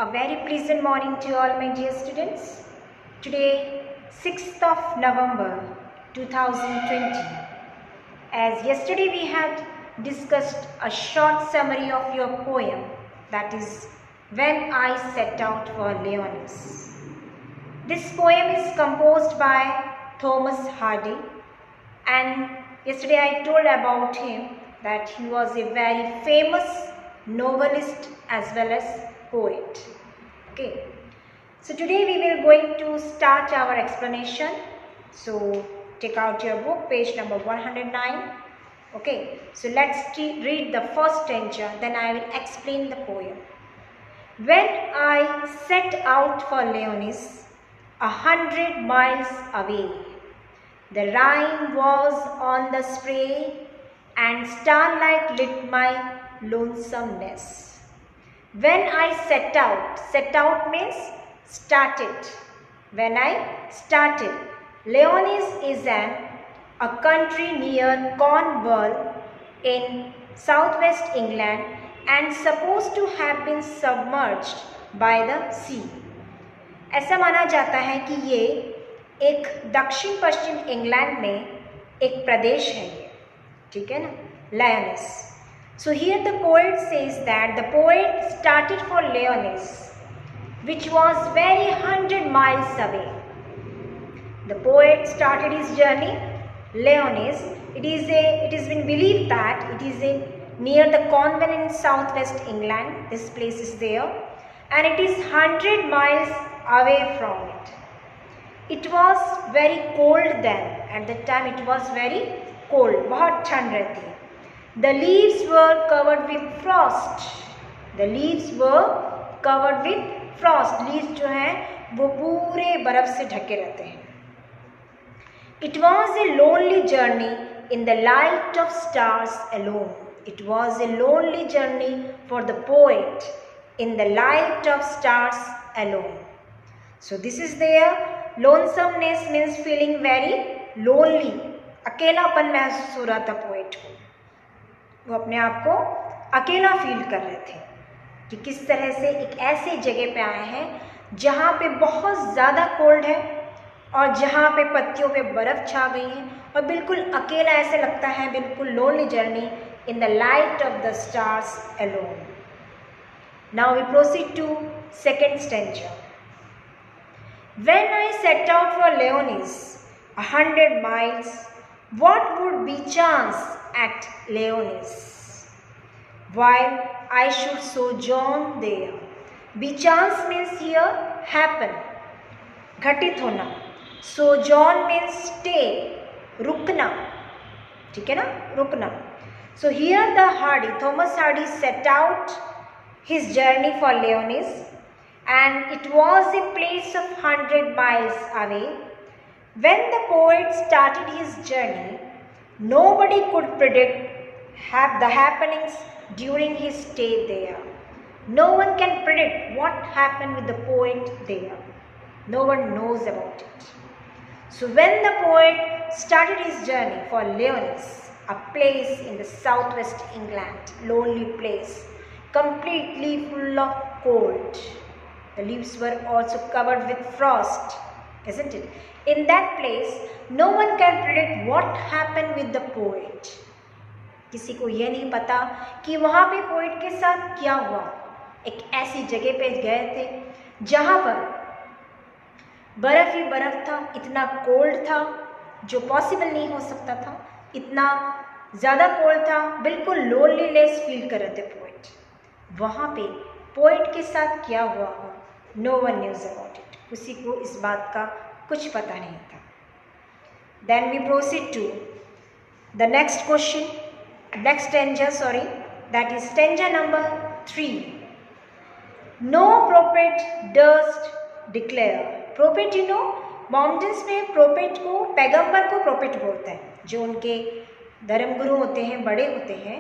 A very pleasant morning to all my dear students. Today, 6th of November 2020. As yesterday we had discussed a short summary of your poem, that is When I Set Out for Leonis. This poem is composed by Thomas Hardy, and yesterday I told about him that he was a very famous novelist as well as poet. Okay, so today we will going to start our explanation. So take out your book, page number 109. Okay, so let's read the first stanza, then I will explain the poem. When I set out for Leonis, 100 miles away, the Rhine was on the spray and starlight lit my lonesomeness. When I set out means started. When I started, Leonis is a country near Cornwall in southwest England and supposed to have been submerged by the sea. ऐसा माना जाता है कि ये एक दक्षिण पश्चिम England में एक प्रदेश है ये, ठीक है ना, Leonis. So here the poet says that the poet started for Leonis, which was very 100 miles away. The poet started his journey, Leonis. It has been believed that it is near the Cornwall in southwest England. This place is there, and it is 100 miles away from it. It was very cold then. At that time it was very cold. बहुत ठंड रहती है. The leaves were covered with frost. The leaves were covered with frost. Leaves जो हैं वो पूरे बर्फ से ढके रहते हैं. It was a lonely journey in the light of stars alone. It was a lonely journey for the poet in the light of stars alone. So this is there. Lonesomeness means feeling very lonely. अकेलापन महसूस हो रहा था poet को. वो अपने आप को अकेला फील कर रहे थे कि किस तरह से एक ऐसी जगह पे आए हैं जहाँ पे बहुत ज़्यादा कोल्ड है और जहाँ पे पत्तियों पे बर्फ़ छा गई है और बिल्कुल अकेला ऐसे लगता है, बिल्कुल lonely journey in the light of the stars alone. Now we proceed to second stanza. When I set out for Leonis, 100 miles, what would be chance at Leonis, while I should sojourn there? Be chance means here happen, घटित होना. Sojourn means stay, रुकना, ठीक है ना, रुकना. So here the Thomas Hardy set out his journey for Leonis, and it was a place of 100 miles away. When the poet started his journey, nobody could predict the happenings during his stay there. No one can predict what happened with the poet there. No one knows about it. So when the poet started his journey for Leonis, a place in the southwest England, lonely place, completely full of cold. The leaves were also covered with frost, isn't it? In that place, no one can predict what happened with the poet. किसी को यह नहीं पता कि वहाँ पे poet के साथ क्या हुआ. एक ऐसी जगह पे गए थे जहाँ पर बर्फ ही बर्फ था, इतना कोल्ड था जो पॉसिबल नहीं हो सकता था, इतना ज़्यादा कोल्ड था, बिल्कुल लोनलीनेस फील कर रहे थे पोएट. वहाँ पे पोएट के साथ क्या हुआ हो, no one knows about it. किसी को इस बात का कुछ पता नहीं था. Then we proceed to the next question, next stanza, that is stanza number 3. No prophet durst declare. Prophet, you know, mountains में प्रोपेट को, पैगंबर को प्रोपेट बोलते हैं. जो उनके धर्मगुरु होते हैं, बड़े होते हैं,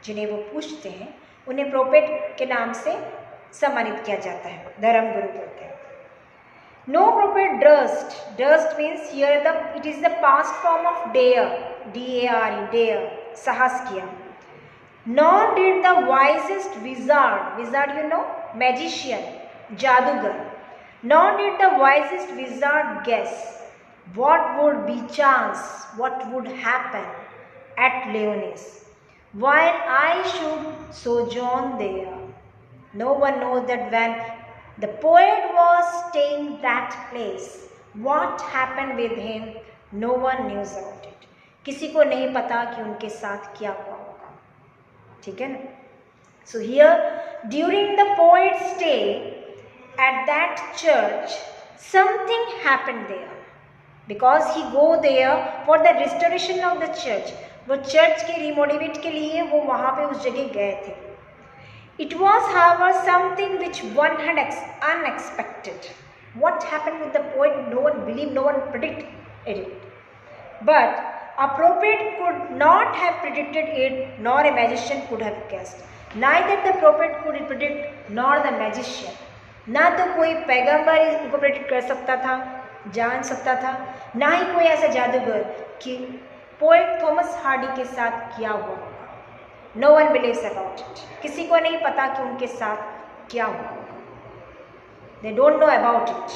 जिन्हें वो पूछते हैं, उन्हें प्रोपेट के नाम से सम्मानित किया जाता है, धर्मगुरु बोलते हैं. No prophet durst. Durst means here it is the past form of dare, D-A-R-E, dare, साहस किया. Nor did the wisest wizard, you know, magician, जादूगर. Nor did the wisest wizard guess what would be chance, what would happen at Leonis, while I should sojourn there. No one knows that when the poet was staying that place, what happened with him, no one knows about it. किसी को नहीं पता कि उनके साथ क्या हुआ होगा. ठीक है ना? So here, during the poet's stay at that church, something happened there. Because he go there for the restoration of the church. वो चर्च के रिमोटिवेट के लिए वो वहाँ पे उस जगह गए थे. It was, however, something which one had unexpected. What happened with the poet? No one believed, no one predicted it. But a prophet could not have predicted it, nor a magician could have guessed. Neither the prophet could predict, nor the magician. ना तो कोई पैगंबर इसको predict कर सकता था, जान सकता था, ना ही कोई ऐसा जादूगर कि पोएट थॉमस हार्डी के साथ क्या हुआ. No one believes about it. किसी को नहीं पता कि उनके साथ क्या हुआ. They don't know about it.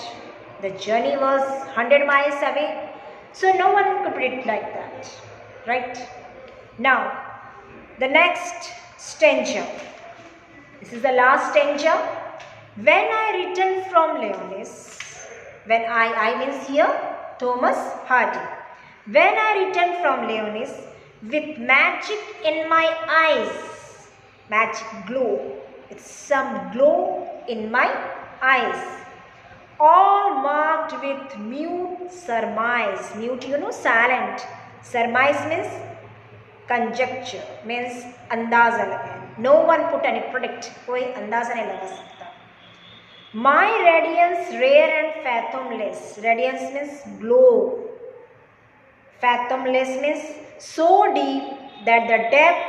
The journey was 100 miles away, so no one could predict like that, right? Now, the next stanza. This is the last stanza. When I returned from Leonis, when I means here Thomas Hardy. When I returned from Leonis with magic in my eyes, magic glow, it's some glow in my eyes, all marked with mute surmise. Mute, you know, silent. Surmise means conjecture, means अंदाजा लगाए. No one put any predict, कोई अंदाजा नहीं लगा सकता. My radiance rare and fathomless. Radiance means glow. Fathomless means so deep that the depth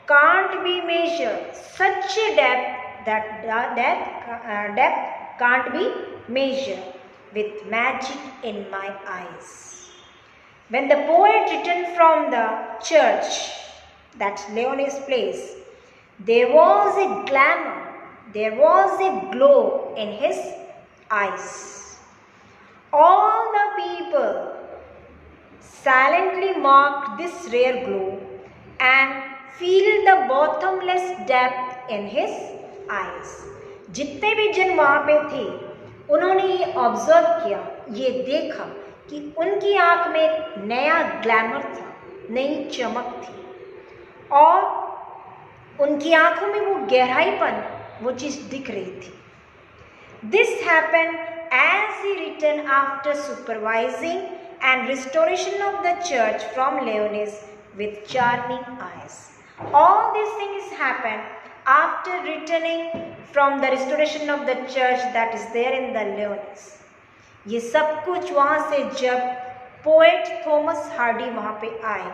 can't be measured. Such a depth that depth can't be measured, with magic in my eyes. When the poet returned from the church, that Leonis place, there was a glamour, there was a glow in his eyes. All the people silently marked this rare glow and feel the bottomless depth in his eyes. जितने भी जन वहाँ पे थे, उन्होंने ये observe किया, ये देखा कि उनकी आँख में एक नया ग्लैमर था, नई चमक थी, और उनकी आँखों में वो गहराईपन, वो चीज़ दिख रही थी. This happened as he returned after supervising and restoration of the church from Leonis with charming eyes. All these things happened after returning from the restoration of the church that is there in the Leonis. ये सब कुछ वहाँ से जब poet Thomas Hardy वहाँ पे आए,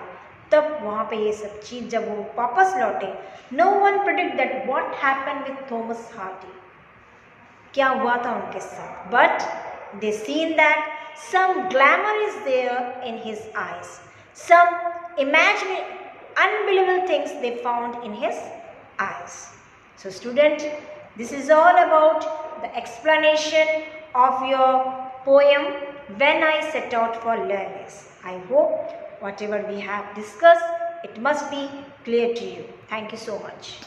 तब वहाँ पे ये सब चीज़ जब वो वापस लौटे, no one predict that what happened with Thomas Hardy, क्या हुआ था उनके साथ. But they seen that some glamour is there in his eyes, some imaginary, unbelievable things they found in his eyes. So student, this is all about the explanation of your poem When I Set Out for Learnings. I hope whatever we have discussed, it must be clear to you. Thank you so much.